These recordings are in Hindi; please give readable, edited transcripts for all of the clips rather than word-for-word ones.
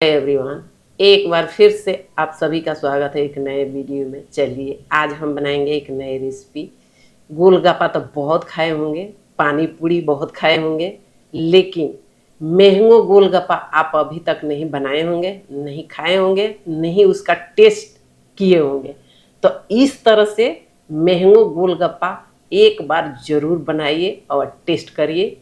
एवरीवन, एक बार फिर से आप सभी का स्वागत है एक नए वीडियो में। चलिए आज हम बनाएंगे एक नई रेसिपी। गोलगप्पा तो बहुत खाए होंगे, पानी पूरी बहुत खाए होंगे, लेकिन मैंगो गोलगप्पा आप अभी तक नहीं बनाए होंगे, नहीं खाए होंगे, नहीं उसका टेस्ट किए होंगे। तो इस तरह से मैंगो गोलगप्पा एक बार ज़रूर बनाइए और टेस्ट करिए।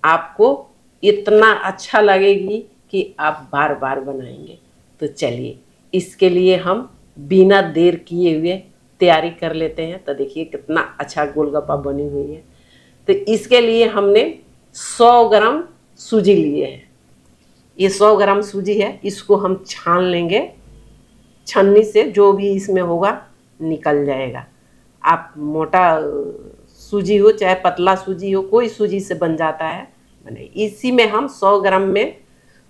आपको इतना अच्छा लगेगी कि आप बार बार बनाएंगे। तो चलिए इसके लिए हम बिना देर किए हुए तैयारी कर लेते हैं। तो देखिए कितना अच्छा गोलगप्पा बनी हुई है। तो इसके लिए हमने 100 ग्राम सूजी लिए हैं। ये 100 ग्राम सूजी है, इसको हम छान लेंगे। छन्नी से जो भी इसमें होगा निकल जाएगा। आप मोटा सूजी हो चाहे पतला सूजी हो, कोई सूजी से बन जाता है। बने इसी में हम 100 ग्राम में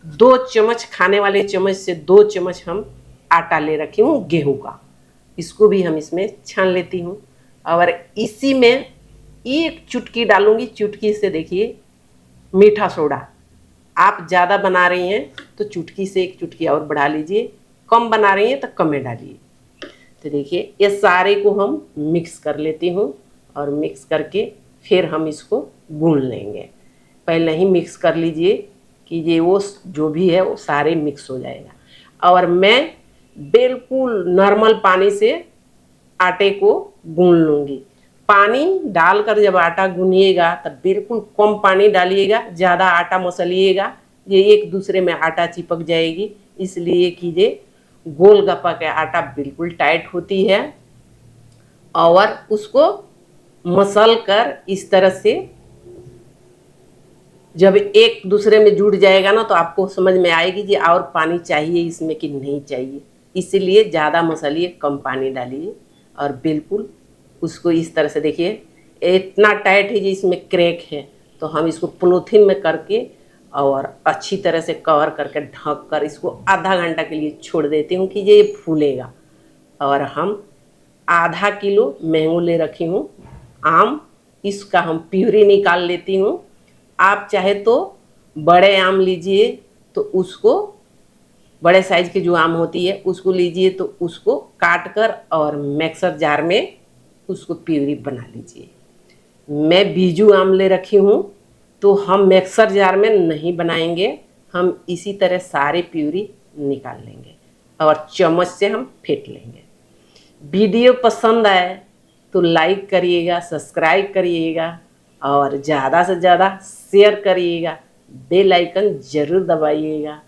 2 चम्मच, खाने वाले चम्मच से 2 चम्मच हम आटा ले रखी हूँ गेहूं का। इसको भी हम इसमें छान लेती हूँ। और इसी में एक चुटकी डालूंगी, चुटकी से देखिए मीठा सोडा। आप ज़्यादा बना रही हैं तो चुटकी से एक चुटकी और बढ़ा लीजिए, कम बना रही हैं तो कम में डालिए। तो देखिए ये सारे को हम मिक्स कर लेती हूँ और मिक्स करके फिर हम इसको गूंद लेंगे। पहले ही मिक्स कर लीजिए कि ये वो जो भी है वो सारे मिक्स हो जाएगा। और मैं बिल्कुल नॉर्मल पानी से आटे को गूंद लूँगी। पानी डालकर जब आटा गूंदिएगा तब बिल्कुल कम पानी डालिएगा, ज़्यादा आटा मसलिएगा, ये एक दूसरे में आटा चिपक जाएगी। इसलिए कीजिए, गोलगप्पा का आटा बिल्कुल टाइट होती है और उसको मसल कर इस तरह से जब एक दूसरे में जुड़ जाएगा ना तो आपको समझ में आएगी कि और पानी चाहिए इसमें कि नहीं चाहिए। इसीलिए ज़्यादा मसलिए, कम पानी डालिए और बिल्कुल उसको इस तरह से देखिए इतना टाइट है जी, इसमें क्रैक है। तो हम इसको पॉलीथीन में करके और अच्छी तरह से कवर करके ढक कर इसको आधा घंटा के लिए छोड़ देती हूँ कि ये फूलेगा। और हम आधा किलो मैंगो ले रखी हूँ आम, इसका हम प्यूरी निकाल लेती हूँ। आप चाहे तो बड़े आम लीजिए, तो उसको बड़े साइज की जो आम होती है उसको लीजिए, तो उसको काट कर और मिक्सर जार में उसको प्यूरी बना लीजिए। मैं बीजू आम ले रखी हूँ, तो हम मिक्सर जार में नहीं बनाएंगे, हम इसी तरह सारे प्यूरी निकाल लेंगे और चम्मच से हम फेंट लेंगे। वीडियो पसंद आए तो लाइक करिएगा, सब्सक्राइब करिएगा और ज़्यादा से ज़्यादा शेयर करिएगा। बेल आइकन ज़रूर दबाइएगा,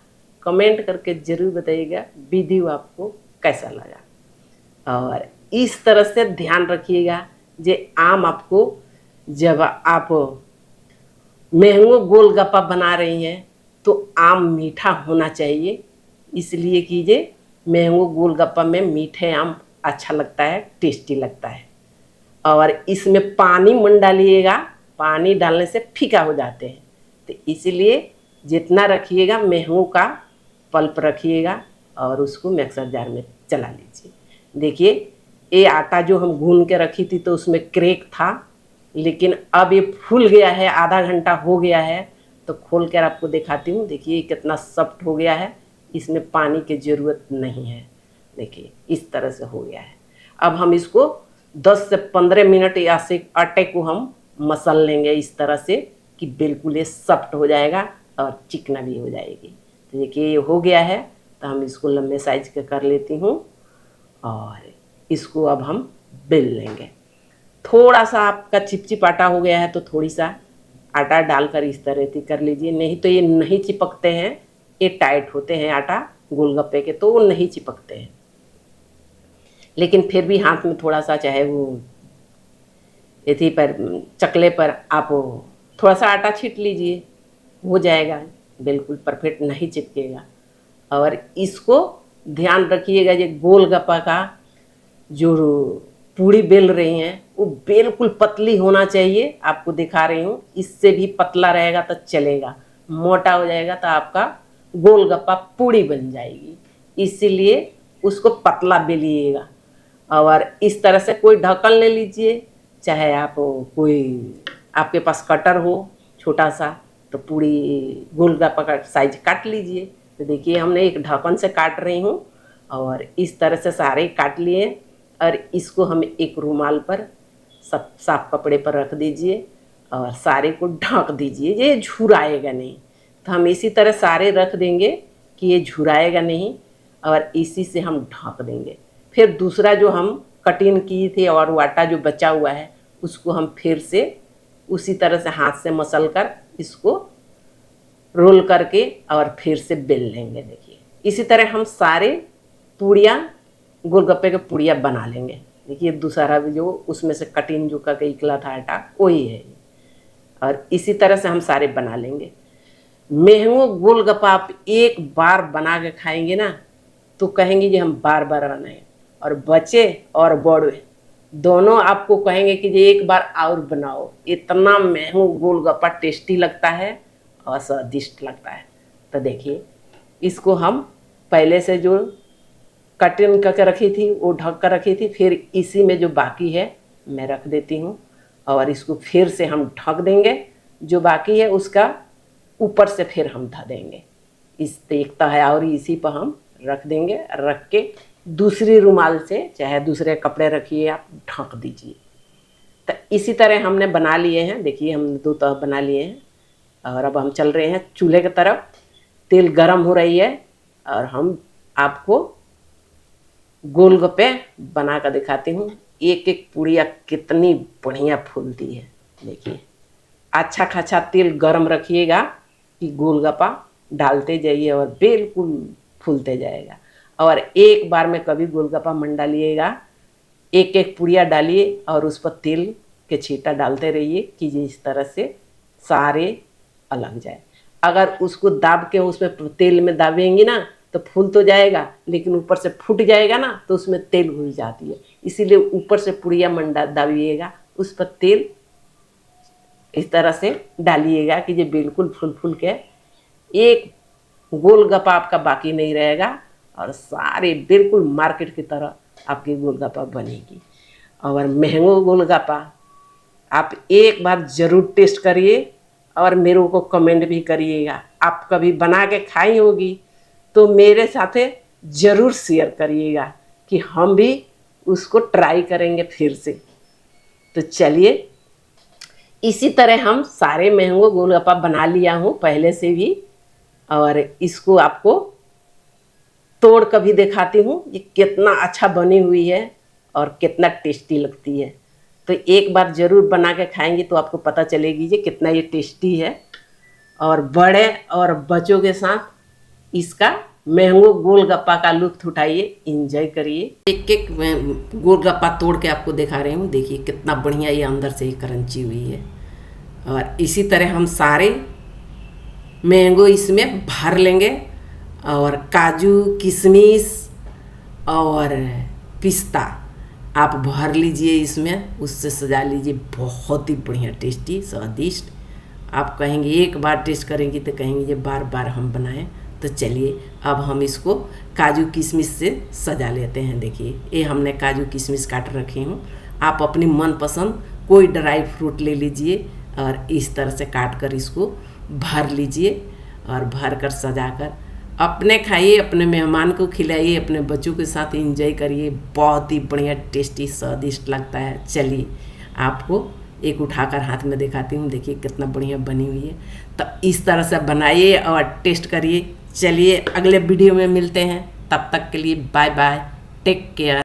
कमेंट करके ज़रूर बताइएगा वीडियो आपको कैसा लगा। और इस तरह से ध्यान रखिएगा जे आम आपको जब आप मैंगो गोलगप्पा बना रही हैं तो आम मीठा होना चाहिए। इसलिए कीजिए, मैंगो गोलगप्पा में मीठे आम अच्छा लगता है, टेस्टी लगता है। और इसमें पानी मत डालिएगा, पानी डालने से फीका हो जाते हैं। तो इसीलिए जितना रखिएगा मैंगो का पल्प रखिएगा और उसको मिक्सर जार में चला लीजिए। देखिए ये आटा जो हम गूंद के रखी थी तो उसमें क्रैक था, लेकिन अब ये फूल गया है, आधा घंटा हो गया है। तो खोल कर आपको दिखाती हूँ। देखिए कितना सॉफ्ट हो गया है, इसमें पानी की ज़रूरत नहीं है। देखिए इस तरह से हो गया है। अब हम इसको 10 से 15 मिनट या से आटे को हम मसल लेंगे इस तरह से कि बिल्कुल ये सॉफ्ट हो जाएगा और चिकना भी हो जाएगी। तो देखिए ये हो गया है। तो हम इसको लंबे साइज का कर लेती हूँ और इसको अब हम बेल लेंगे। थोड़ा सा आपका चिपचिप आटा हो गया है तो थोड़ी सा आटा डालकर इस तरह से कर लीजिए, नहीं तो ये नहीं चिपकते हैं। ये टाइट होते हैं आटा गोलगप्पे के, तो वो नहीं चिपकते हैं। लेकिन फिर भी हाथ में थोड़ा सा, चाहे वो इसी पर चकले पर आप थोड़ा सा आटा छीट लीजिए, हो जाएगा, बिल्कुल परफेक्ट नहीं चिपकेगा। और इसको ध्यान रखिएगा, ये गोलगप्पा का जो पूड़ी बेल रही हैं वो बिल्कुल पतली होना चाहिए। आपको दिखा रही हूँ, इससे भी पतला रहेगा तो चलेगा, मोटा हो जाएगा तो आपका गोलगप्पा पूड़ी बन जाएगी। इसीलिए उसको पतला बेलिएगा। और इस तरह से कोई ढक्कन ले लीजिए, चाहे आप कोई आपके पास कटर हो छोटा सा, तो पूरी गोलगप्पा का साइज काट लीजिए। तो देखिए हमने एक ढक्कन से काट रही हूँ और इस तरह से सारे काट लिए और इसको हम एक रुमाल पर सब साफ कपड़े पर रख दीजिए और सारे को ढक दीजिए, ये झुराएगा नहीं। तो हम इसी तरह सारे रख देंगे कि ये झुराएगा नहीं और इसी से हम ढक देंगे। फिर दूसरा जो हम कटिंग किए थे और आटा जो बचा हुआ है उसको हम फिर से उसी तरह से हाथ से मसल कर इसको रोल करके और फिर से बेल लेंगे। देखिए इसी तरह हम सारे पूड़ियाँ गोलगप्पे के पूड़ियाँ बना लेंगे। देखिए दूसरा भी जो उसमें से कटिंग जो का निकला था आटा वही है और इसी तरह से हम सारे बना लेंगे। महंगो गोलगप्पा आप एक बार बना के खाएंगे ना तो कहेंगे कि हम बार बार बनाएं, और बच्चे और बड़े दोनों आपको कहेंगे कि ये एक बार और बनाओ। इतना महंगो गोलगप्पा टेस्टी लगता है और स्वादिष्ट लगता है। तो देखिए इसको हम पहले से जो कटिंग करके रखी थी वो ढक कर रखी थी, फिर इसी में जो बाकी है मैं रख देती हूँ और इसको फिर से हम ढक देंगे। जो बाकी है उसका ऊपर से फिर हम ढक देंगे। इस देखता है और इसी पर हम रख देंगे। रख के दूसरी रुमाल से चाहे दूसरे कपड़े रखिए आप ढक दीजिए। तो इसी तरह हमने बना लिए हैं। देखिए हम 2 तरह बना लिए हैं और अब हम चल रहे हैं चूल्हे की तरफ। तेल गरम हो रही है और हम आपको गोलगप्पे बना कर दिखाती हूँ। एक एक पूड़िया कितनी बढ़िया फूलती है। देखिए अच्छा खासा तेल गरम रखिएगा कि गोलगप्पा डालते जाइए और बिल्कुल फूलते जाएगा। और एक बार में कभी गोलगप्पा मन डालिएगा, एक एक पूड़िया डालिए और उस पर तेल के छींटा डालते रहिए कि इस तरह से सारे अलग जाए। अगर उसको दाब के उसमें तेल में दाबेंगी ना तो फूल तो जाएगा लेकिन ऊपर से फूट जाएगा ना तो उसमें तेल घुल जाती है। इसीलिए ऊपर से पूड़िया मन दाबिएगा, उस पर तेल इस तरह से डालिएगा कि ये बिल्कुल फूल फूल के एक गोलगप्पा आपका बाकी नहीं रहेगा और सारे बिल्कुल मार्केट की तरह आपकी गोलगप्पा बनेगी। और महंगो गोलगप्पा आप एक बार ज़रूर टेस्ट करिए और मेरे को कमेंट भी करिएगा। आप कभी बना के खाई होगी तो मेरे साथे ज़रूर शेयर करिएगा कि हम भी उसको ट्राई करेंगे फिर से। तो चलिए इसी तरह हम सारे महंगो गोलगप्पा बना लिया हूँ पहले से भी और इसको आपको तोड़ कर भी दिखाती हूँ ये कितना अच्छा बनी हुई है और कितना टेस्टी लगती है। तो एक बार ज़रूर बना के खाएंगे तो आपको पता चलेगी ये कितना ये टेस्टी है। और बड़े और बच्चों के साथ इसका महंगो गोलगप्पा का लुत्फ उठाइए, एंजॉय करिए। एक एक गोलगप्पा तोड़ के आपको दिखा रही हूँ। देखिए कितना बढ़िया ये अंदर से ही क्रंची हुई है। और इसी तरह हम सारे मैंगो इसमें भर लेंगे और काजू किशमिश और पिस्ता आप भर लीजिए इसमें, उससे सजा लीजिए। बहुत ही बढ़िया टेस्टी स्वादिष्ट। आप कहेंगे एक बार टेस्ट करेंगे तो कहेंगे ये बार बार हम बनाएं। तो चलिए अब हम इसको काजू किशमिश से सजा लेते हैं। देखिए ये हमने काजू किशमिश काट रखे हूँ। आप अपनी मनपसंद कोई ड्राई फ्रूट ले लीजिए और इस तरह से काट कर इसको भर लीजिए और भर कर सजा कर अपने खाइए, अपने मेहमान को खिलाइए, अपने बच्चों के साथ एंजॉय करिए। बहुत ही बढ़िया टेस्टी स्वादिष्ट लगता है। चलिए आपको एक उठाकर हाथ में दिखाती हूँ। देखिए कितना बढ़िया बनी हुई है। तो इस तरह से बनाइए और टेस्ट करिए। चलिए अगले वीडियो में मिलते हैं, तब तक के लिए बाय बाय, टेक केयर।